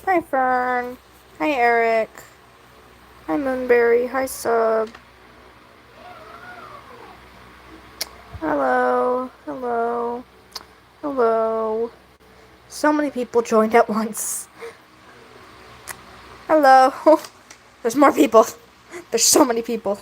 Hi, Fern. Hi, Eric. Hi, Moonberry. Hi, Sub. Hello. Hello. Hello. So many people joined at once. Hello. There's more people. There's so many people.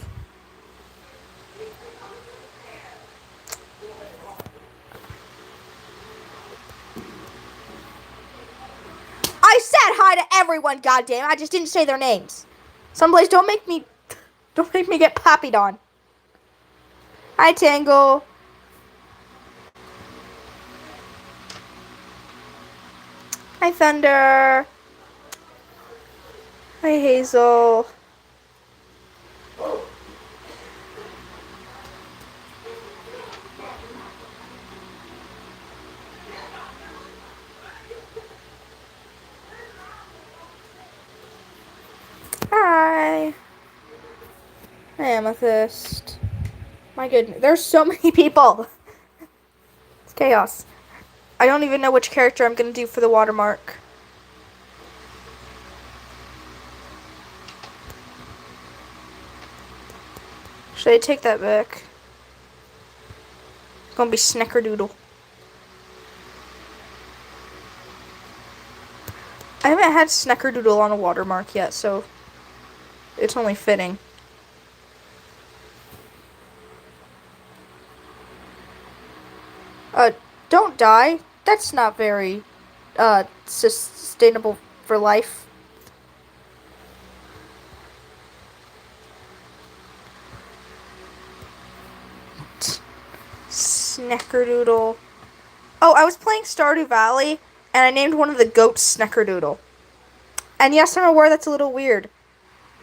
I said hi to everyone, goddamn. I just didn't say their names. Someplace, don't make me get poppied on. Hi, Tangle. Hi, Thunder. Hi, Hazel. Hi. Hi, Amethyst. My goodness, there's so many people. It's chaos. I don't even know which character I'm gonna do for the watermark. Should I take that back? It's gonna be Snickerdoodle. I haven't had Snickerdoodle on a watermark yet, so it's only fitting. Don't die. That's not very, sustainable for life. Snickerdoodle. Oh, I was playing Stardew Valley, and I named one of the goats Snickerdoodle. And yes, I'm aware that's a little weird,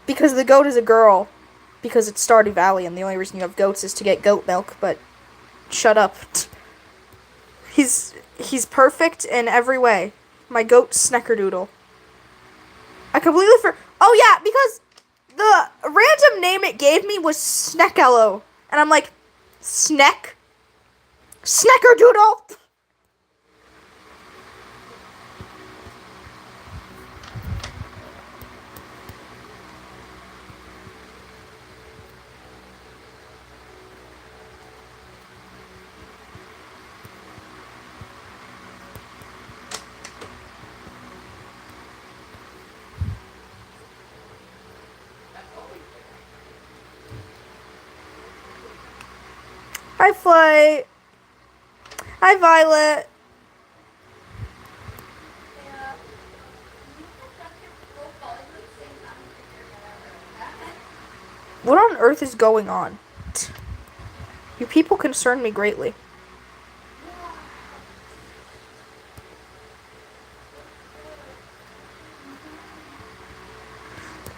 because the goat is a girl, because it's Stardew Valley, and the only reason you have goats is to get goat milk, but shut up. He's perfect in every way. My goat Snickerdoodle. I completely Oh yeah, because the random name it gave me was Sneckello, and I'm like, Sneck, Sneckerdoodle. Hi, Flight. Hi, Violet. What on earth is going on? You people concern me greatly.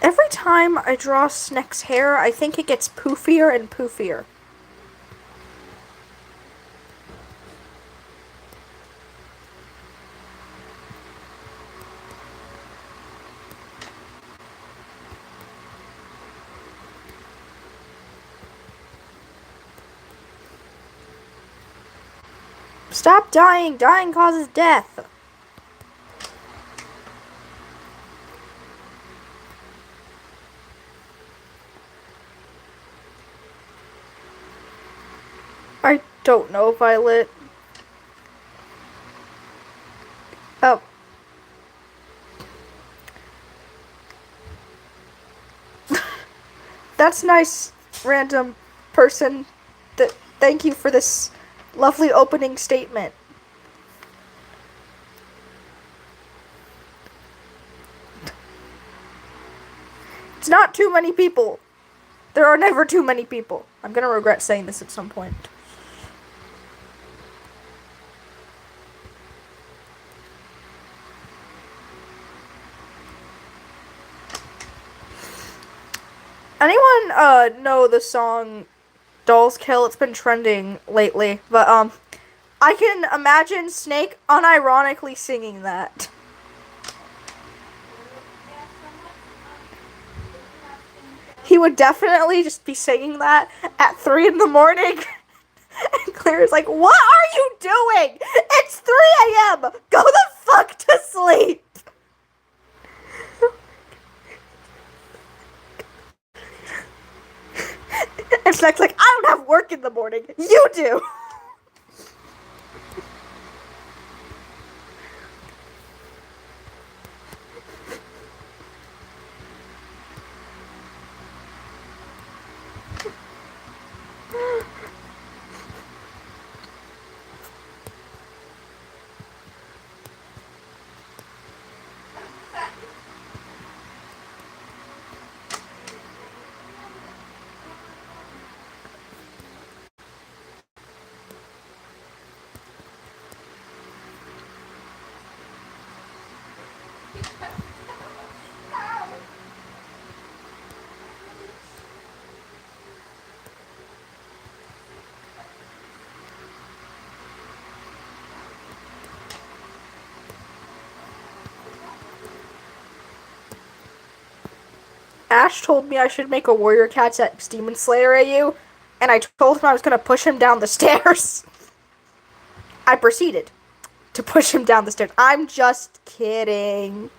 Every time I draw Sneck's hair, I think it gets poofier and poofier. Stop dying! Dying causes death! I don't know, Violet. Oh. That's nice, random person. Thank you for this lovely opening statement. It's not too many people. There are never too many people. I'm gonna regret saying this at some point. Anyone know the song Dolls Kill? It's been trending lately, but I can imagine Snake unironically singing that. He would definitely just be singing that at 3 in the morning. And Claire's like, what are you doing? It's 3 a.m. Go the fuck to sleep. And Snake's like, I don't have work in the morning. You do. Ash told me I should make a Warrior Cats X Demon Slayer AU, and I told him I was going to push him down the stairs. I proceeded to push him down the stairs. I'm just kidding.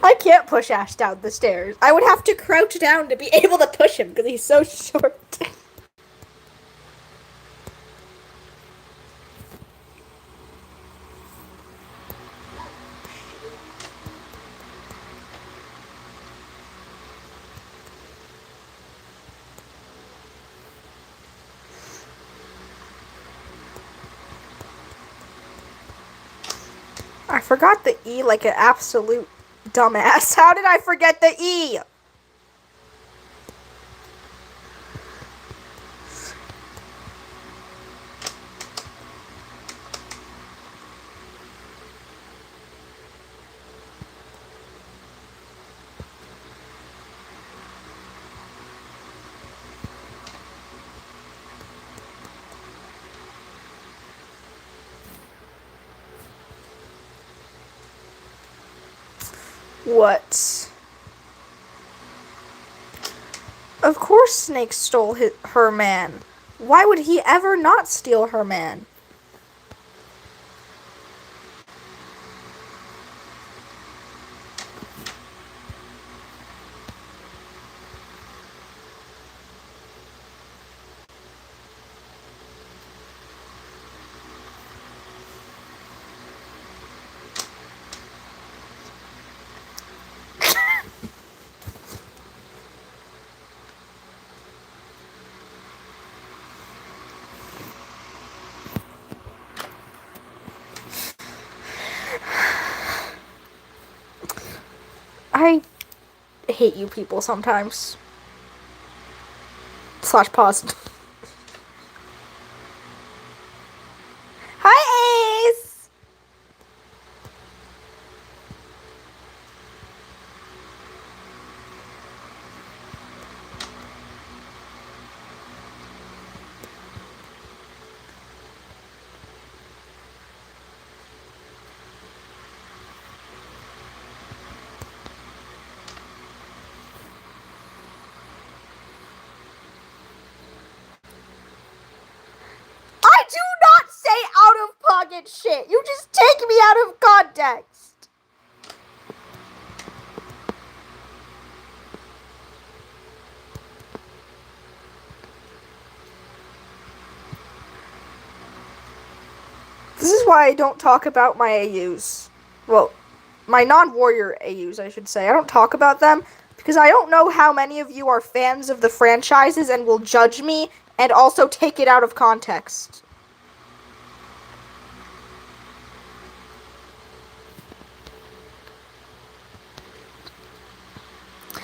I can't push Ash down the stairs. I would have to crouch down to be able to push him because he's so short. I forgot the E like an absolute dumbass. How did I forget the E? What? Of course Snake stole her man. Why would he ever not steal her man? I hate you people sometimes. Slash pause. Hi, Ace! I do not say out of pocket shit. You just take me out of context. This is why I don't talk about my AUs. Well, my non-warrior AUs, I should say. I don't talk about them because I don't know how many of you are fans of the franchises and will judge me and also take it out of context.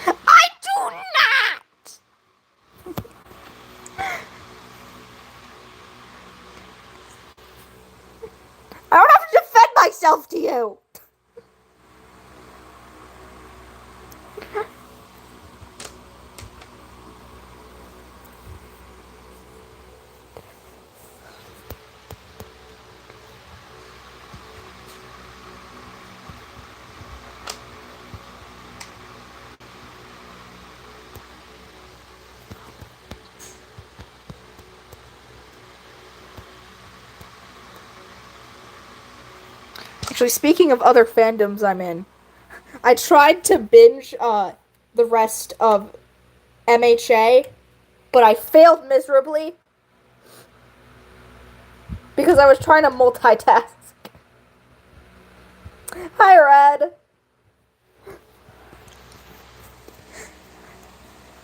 I do not! myself to you. Actually, speaking of other fandoms I'm in, I tried to binge the rest of MHA, but I failed miserably because I was trying to multitask. Hi, Red.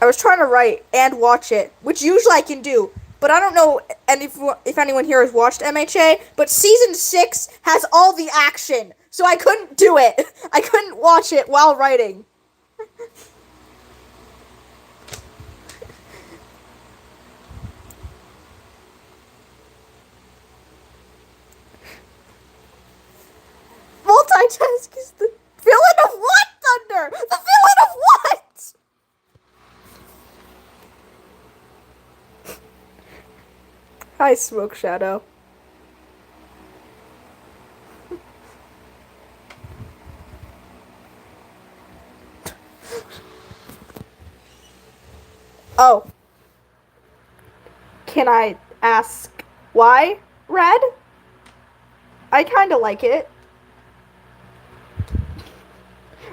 I was trying to write and watch it, which usually I can do, but I don't know and if anyone here has watched MHA, but season 6 has all the action, so I couldn't do it. I couldn't watch it while writing. Multitask is the villain of what, Thunder? The villain of what? Hi, Smoke Shadow. Oh. Can I ask why, Red? I kind of like it.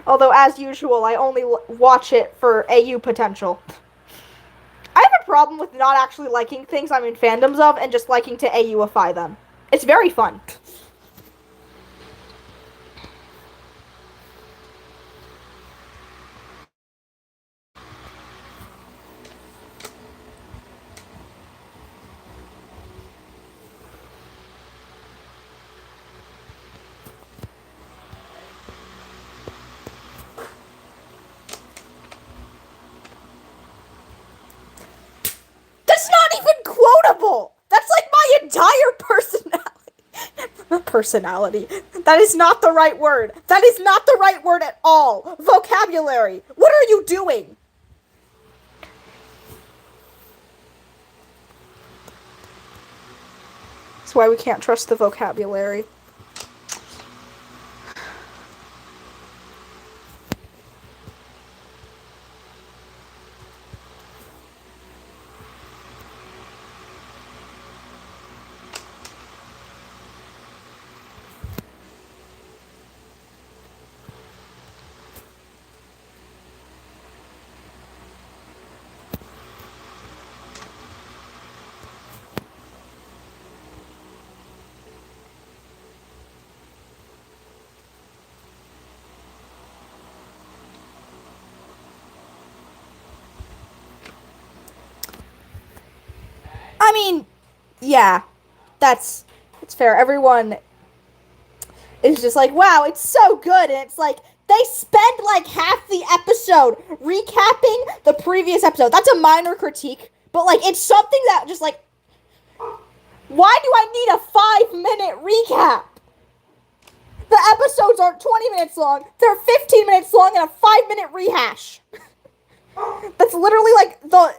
Although, as usual, I only watch it for AU potential. I have a problem with not actually liking things I'm in fandoms of and just liking to AUify them. It's very fun. That's not even quotable! That's like my entire personality. That is not the right word. That is not the right word at all. Vocabulary. What are you doing? That's why we can't trust the vocabulary. I mean, yeah, it's fair. Everyone is just like, wow, it's so good, and it's like they spend like half the episode recapping the previous episode. That's a minor critique, but like it's something that just like, why do I need a 5-minute recap? The episodes aren't 20 minutes long; they're 15 minutes long and a 5-minute rehash. That's literally like the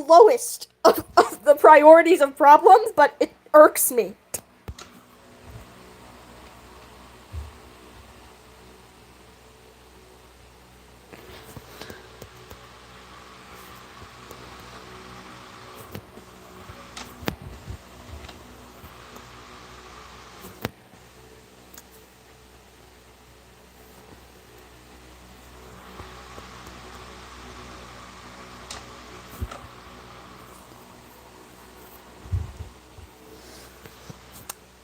lowest of the priorities of problems, but it irks me.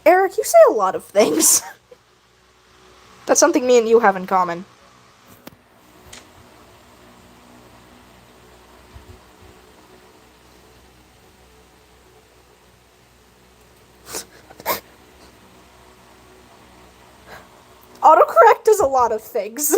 Eric, you say a lot of things. That's something me and you have in common. Autocorrect does a lot of things.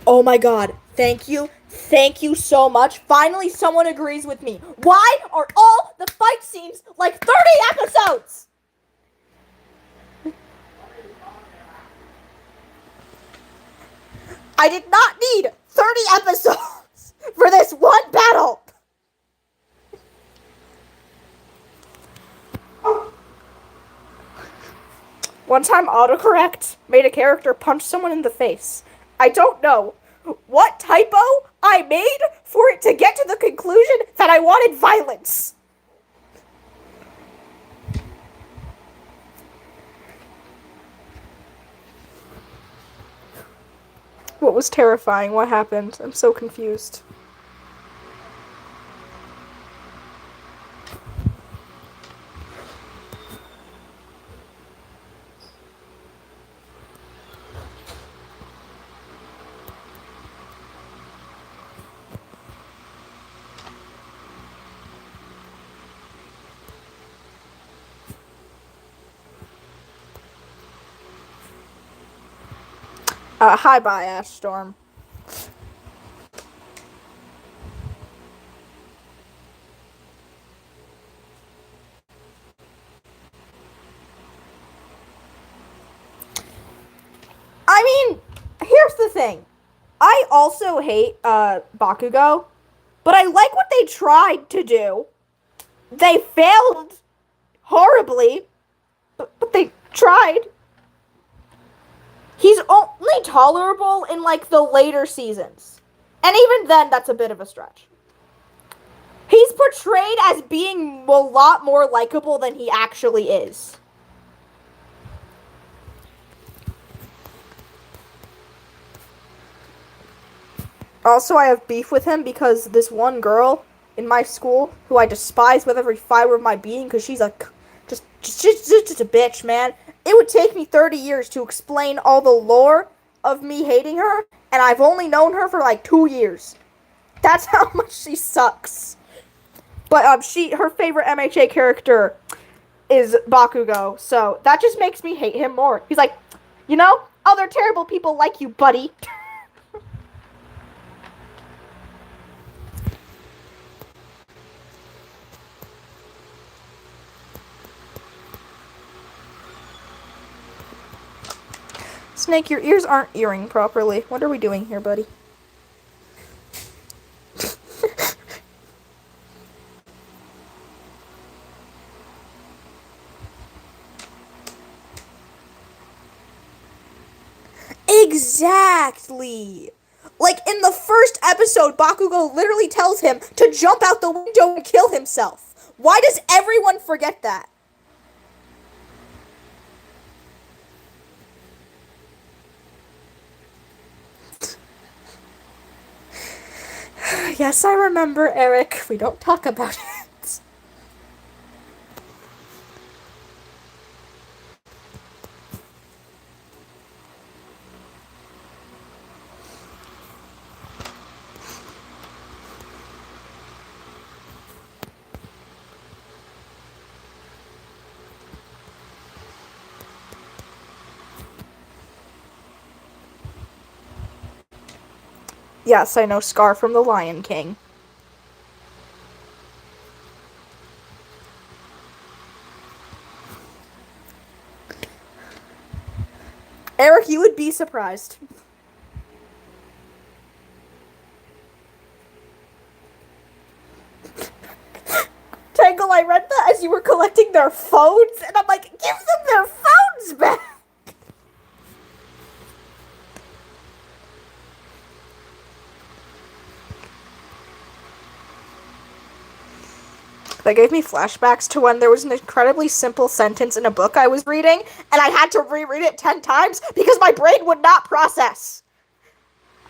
Oh my god. Thank you. Thank you so much. Finally, someone agrees with me. Why are all the fight scenes like 30 episodes? I did not need 30 episodes for this one battle. One time, autocorrect made a character punch someone in the face. I don't know what typo I made for it to get to the conclusion that I wanted violence. What was terrifying? What happened? I'm so confused. Hi-bye, Ash Storm. I mean, here's the thing. I also hate Bakugo, but I like what they tried to do. They failed horribly, but they tried. He's only tolerable in like the later seasons. And even then, that's a bit of a stretch. He's portrayed as being a lot more likable than he actually is. Also, I have beef with him because this one girl in my school, who I despise with every fiber of my being, because she's a just a bitch, man. It would take me 30 years to explain all the lore of me hating her, and I've only known her for like 2 years. That's how much she sucks. But her favorite MHA character is Bakugo, so that just makes me hate him more. He's like, you know, other terrible people like you, buddy. Snake, your ears aren't earring properly. What are we doing here, buddy? Exactly! Like, in the first episode, Bakugo literally tells him to jump out the window and kill himself. Why does everyone forget that? Yes, I remember, Eric. We don't talk about it. Yes, I know Scar from The Lion King. Eric, you would be surprised. Tangle, I read that as you were collecting their phones, and I'm like, give them their phones back! That gave me flashbacks to when there was an incredibly simple sentence in a book I was reading, and I had to reread it 10 times because my brain would not process.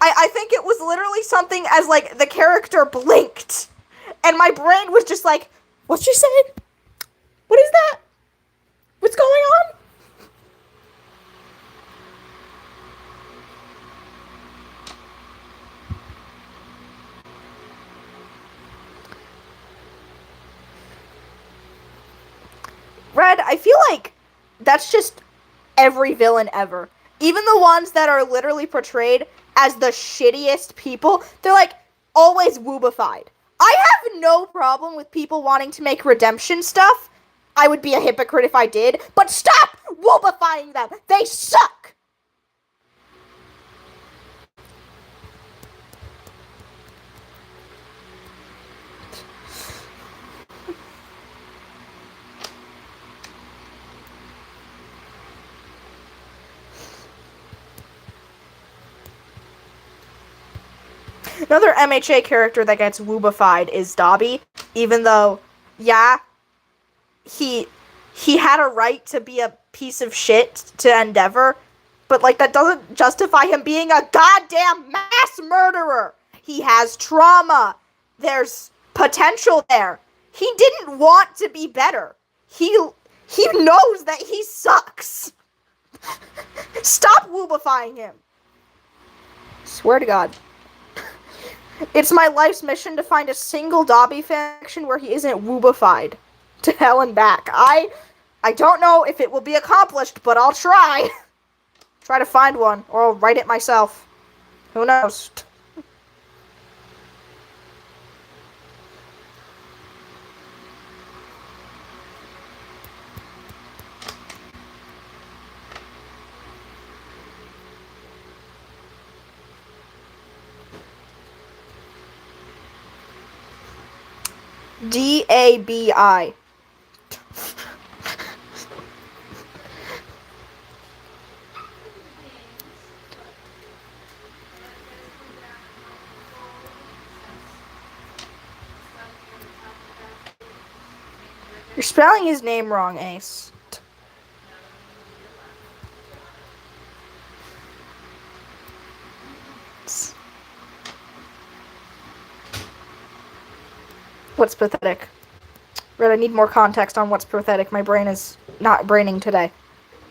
I think it was literally something as, like, the character blinked, and my brain was just like, what she said? What is that? What's going on? Red, I feel like that's just every villain ever. Even the ones that are literally portrayed as the shittiest people. They're like always woobified. I have no problem with people wanting to make redemption stuff. I would be a hypocrite if I did, but stop woobifying them. They suck. Another MHA character that gets woobified is Dobby, even though, yeah, he had a right to be a piece of shit to Endeavor, but, like, that doesn't justify him being a goddamn mass murderer. He has trauma. There's potential there. He didn't want to be better. He knows that he sucks. Stop woobifying him. Swear to God. It's my life's mission to find a single Dobby faction where he isn't woobified to hell and back. I don't know if it will be accomplished, but I'll try. Try to find one, or I'll write it myself. Who knows? DABI. You're spelling his name wrong, Ace. What's pathetic? Red, I need more context on what's pathetic. My brain is not braining today.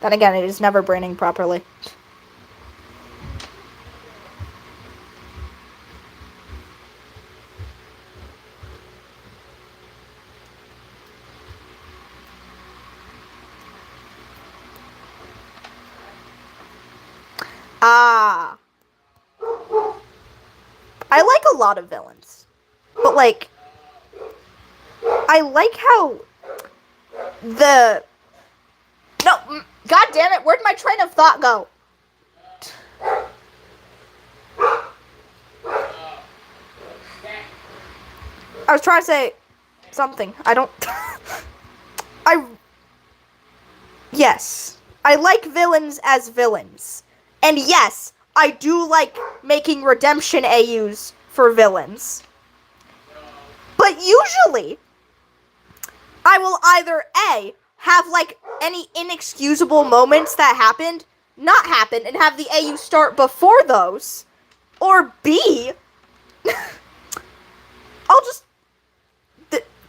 Then again, it is never braining properly. Ah. I like a lot of villains. But, like, I like how No, god damn it, where'd my train of thought go? I was trying to say something. Yes, I like villains as villains. And yes, I do like making redemption AUs for villains. But usually, I will either A, have, like, any inexcusable moments that happened not happen and have the AU start before those, or B, I'll just...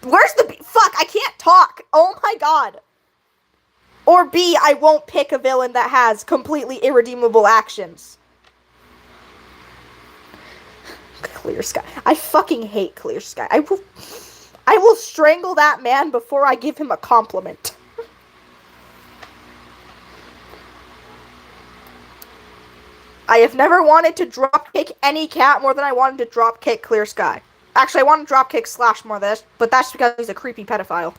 Where's the B? Fuck, I can't talk. Oh my god. Or B, I won't pick a villain that has completely irredeemable actions. Clear Sky. I fucking hate Clear Sky. I will strangle that man before I give him a compliment. I have never wanted to dropkick any cat more than I wanted to dropkick Clear Sky. Actually, I want to dropkick Slash more than this, but that's because he's a creepy pedophile.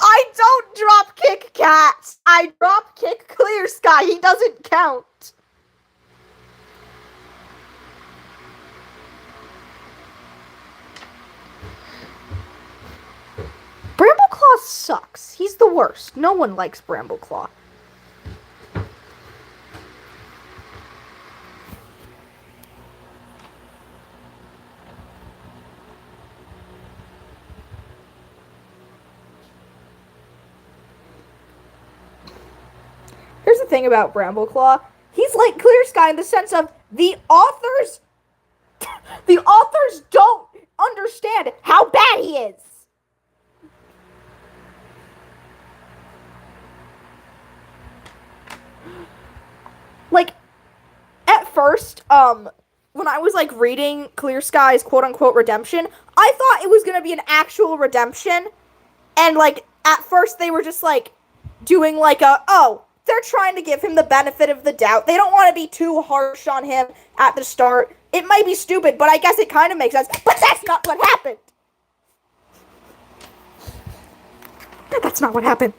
I don't dropkick cats. I dropkick Clear Sky. He doesn't count. Brambleclaw sucks. He's the worst. No one likes Brambleclaw. Here's the thing about Brambleclaw. He's like Clear Sky in the sense of the authors don't understand how bad he is. Like, at first, when I was like reading Clear Sky's quote unquote redemption, I thought it was gonna be an actual redemption. And like at first they were just like doing like they're trying to give him the benefit of the doubt. They don't want to be too harsh on him at the start. It might be stupid, but I guess it kind of makes sense. But that's not what happened. That's not what happened.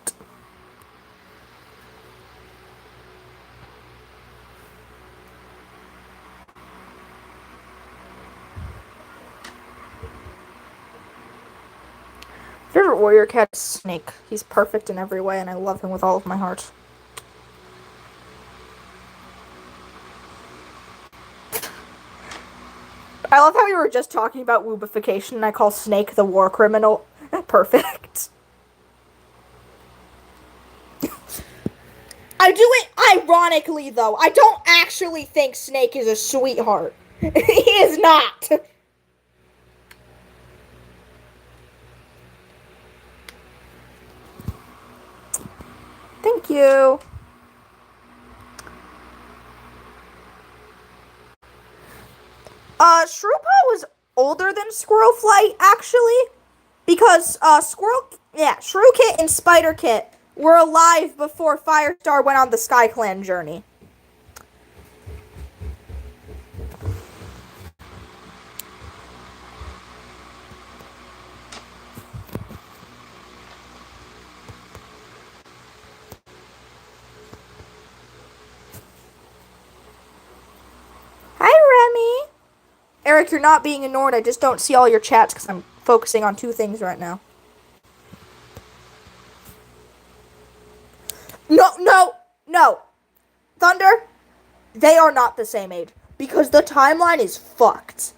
Favorite warrior cat is Snake. He's perfect in every way, and I love him with all of my heart. I love how we were just talking about woobification, and I call Snake the war criminal. Perfect. I do it ironically, though. I don't actually think Snake is a sweetheart. He is not. Thank you. Shrewpaw was older than Squirrelflight, actually. Because, Shrew-Kit and Spider-Kit were alive before Firestar went on the SkyClan journey. Hi, Remy. Eric, you're not being ignored. I just don't see all your chats because I'm focusing on two things right now. No. Thunder, they are not the same age because the timeline is fucked.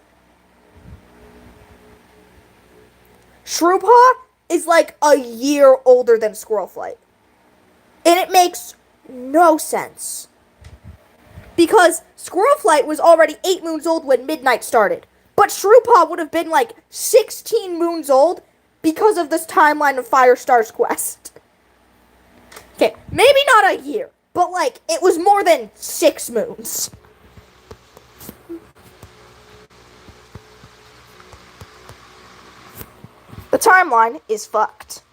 Shrewpaw is like a year older than Squirrelflight. And it makes no sense. Because Squirrelflight was already 8 moons old when Midnight started. But Shrewpaw would have been like 16 moons old because of this timeline of Firestar's quest. Okay, maybe not a year, but like it was more than 6 moons. The timeline is fucked.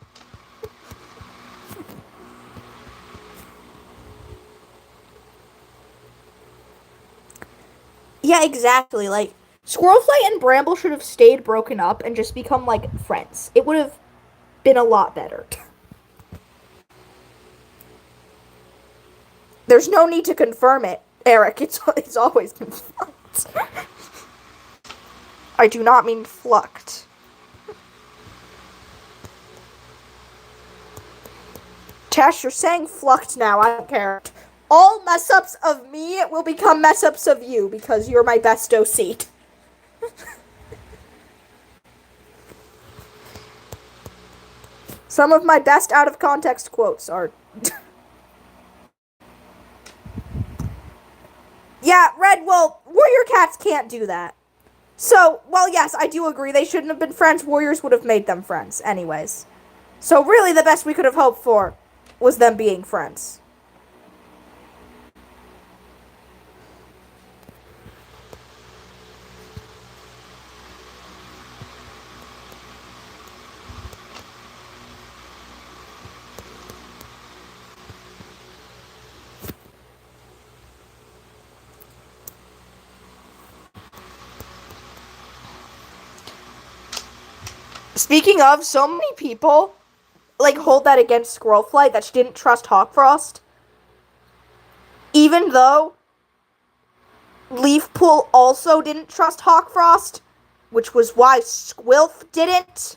Yeah, exactly. Like, Squirrelflight and Bramble should have stayed broken up and just become, like, friends. It would have been a lot better. There's no need to confirm it, Eric. It's always been fucked. I do not mean flucked. Tash, you're saying flucked now. I don't care. All mess-ups of me will become mess-ups of you because you're my best OC. Some of my best out-of-context quotes are... Yeah, Red, well, warrior cats can't do that. So, well, yes, I do agree. They shouldn't have been friends. Warriors would have made them friends anyways. So really the best we could have hoped for was them being friends. Speaking of, so many people, like, hold that against Squirrelflight that she didn't trust Hawkfrost. Even though Leafpool also didn't trust Hawkfrost, which was why Squilf didn't.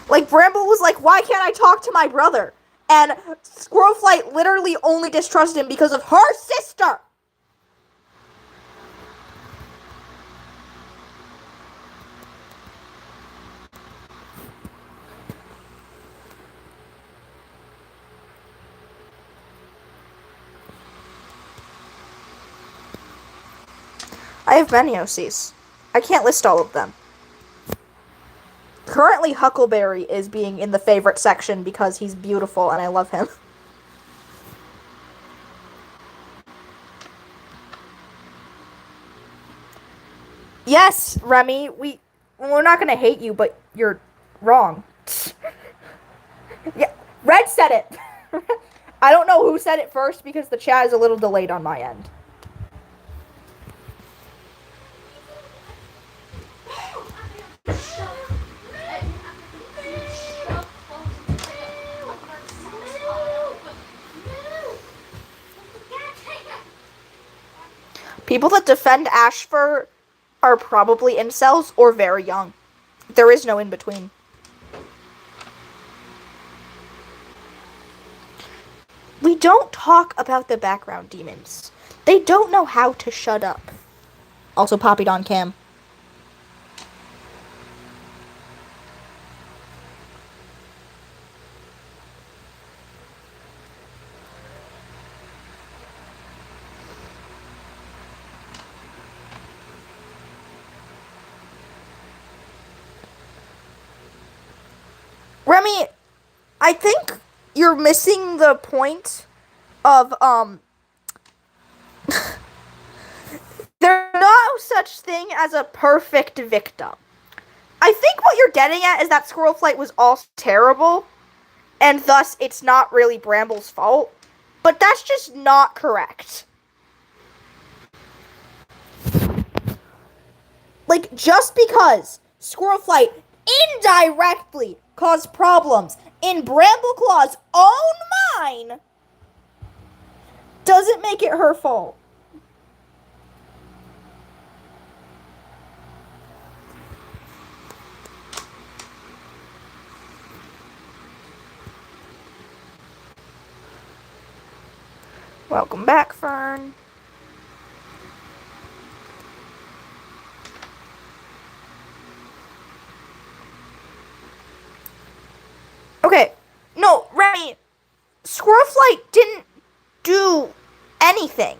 Like, Bramble was like, why can't I talk to my brother? And Squirrelflight literally only distrusted him because of her sister. I have many OCs. I can't list all of them. Currently, Huckleberry is being in the favorite section because he's beautiful and I love him. Yes, Remy, we're not gonna hate you, but you're wrong. Yeah, Red said it. I don't know who said it first because the chat is a little delayed on my end. People that defend Ashfur are probably incels or very young. There is no in between. We don't talk about the background demons. They don't know how to shut up. Also poppied on cam. Remy, I think you're missing the point of there's no such thing as a perfect victim. I think what you're getting at is that Squirrel Flight was all terrible, and thus it's not really Bramble's fault. But that's just not correct. Like, just because Squirrel Flight indirectly caused problems in Brambleclaw's own mind doesn't make it her fault. Welcome back, Fern. Okay, no, Remy, Squirrel Flight didn't do anything.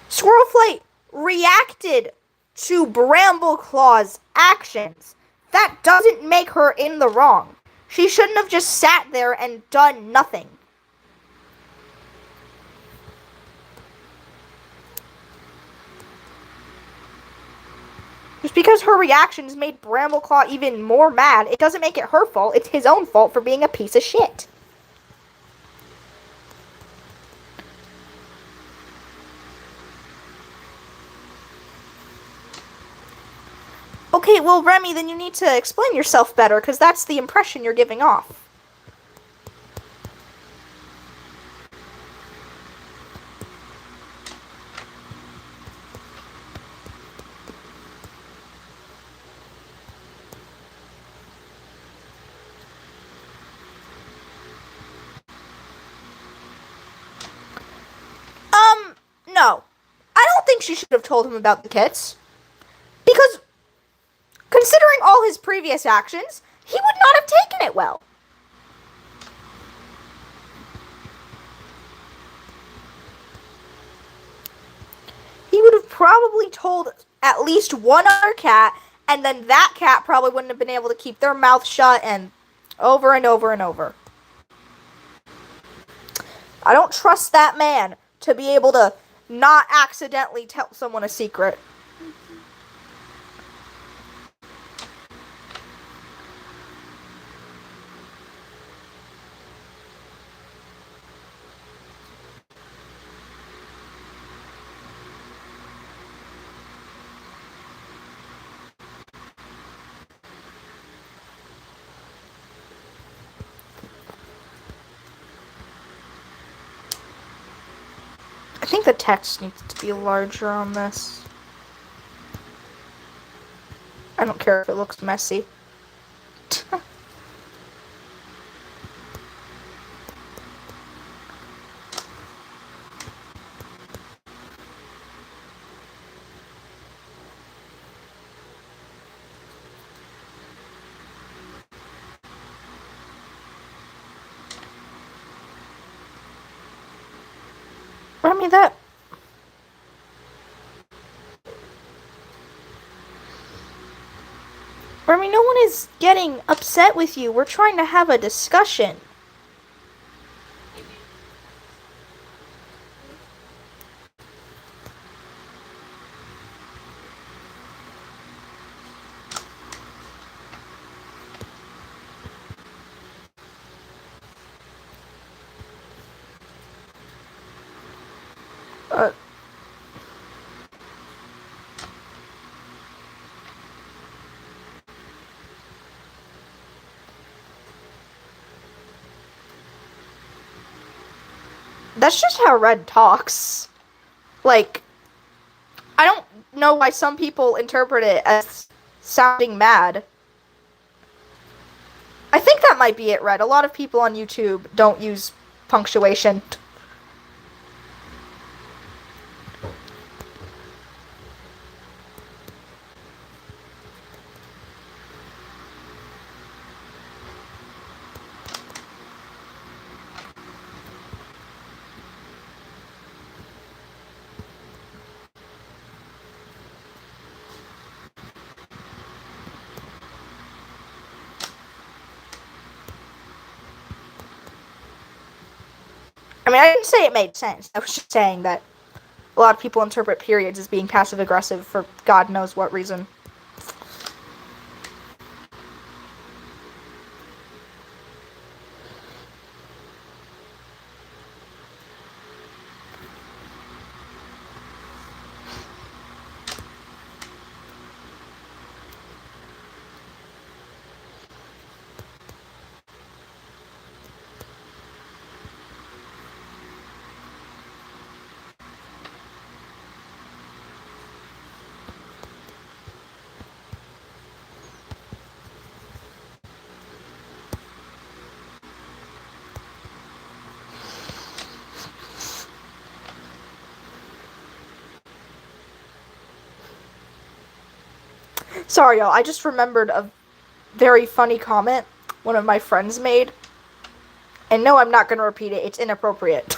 Squirrel Flight reacted to Brambleclaw's actions. That doesn't make her in the wrong. She shouldn't have just sat there and done nothing. Just because her reactions made Brambleclaw even more mad, it doesn't make it her fault. It's his own fault for being a piece of shit. Okay, well, Remy, then you need to explain yourself better, because that's the impression you're giving off. No. I don't think she should have told him about the kits. Because, considering all his previous actions, he would not have taken it well. He would have probably told at least one other cat, and then that cat probably wouldn't have been able to keep their mouth shut, and over and over and over. I don't trust that man to be able to not accidentally tell someone a secret. I think the text needs to be larger on this. I don't care if it looks messy. Remy, that. Remy, no one is getting upset with you. We're trying to have a discussion. Uh, that's just how Red talks. Like, I don't know why some people interpret it as sounding mad. I think that might be it, Red. A lot of people on YouTube don't use punctuation. I mean, I didn't say it made sense. I was just saying that a lot of people interpret periods as being passive aggressive for God knows what reason. Sorry, y'all. I just remembered a very funny comment one of my friends made. And no, I'm not going to repeat it. It's inappropriate.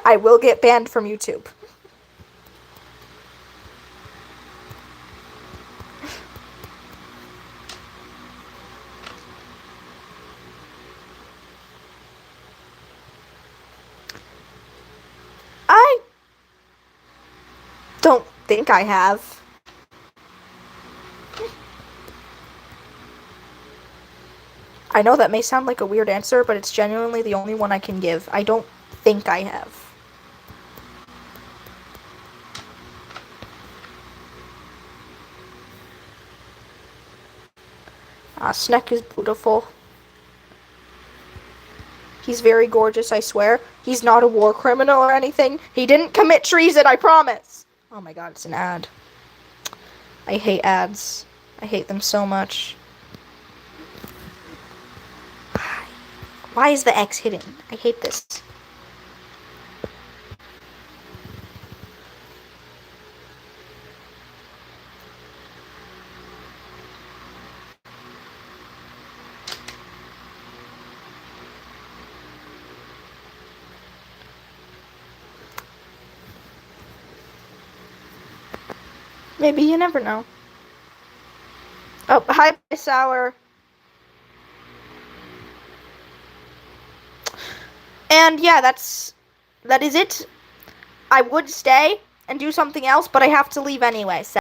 I will get banned from YouTube. I don't think I have. I know that may sound like a weird answer, but it's genuinely the only one I can give. I don't think I have. Sneck is beautiful. He's very gorgeous, I swear. He's not a war criminal or anything. He didn't commit treason, I promise. Oh my god, it's an ad. I hate ads. I hate them so much. Why is the X hidden? I hate this. Maybe, you never know. Oh, hi, Sour. And yeah, that is it. I would stay and do something else, but I have to leave anyway. So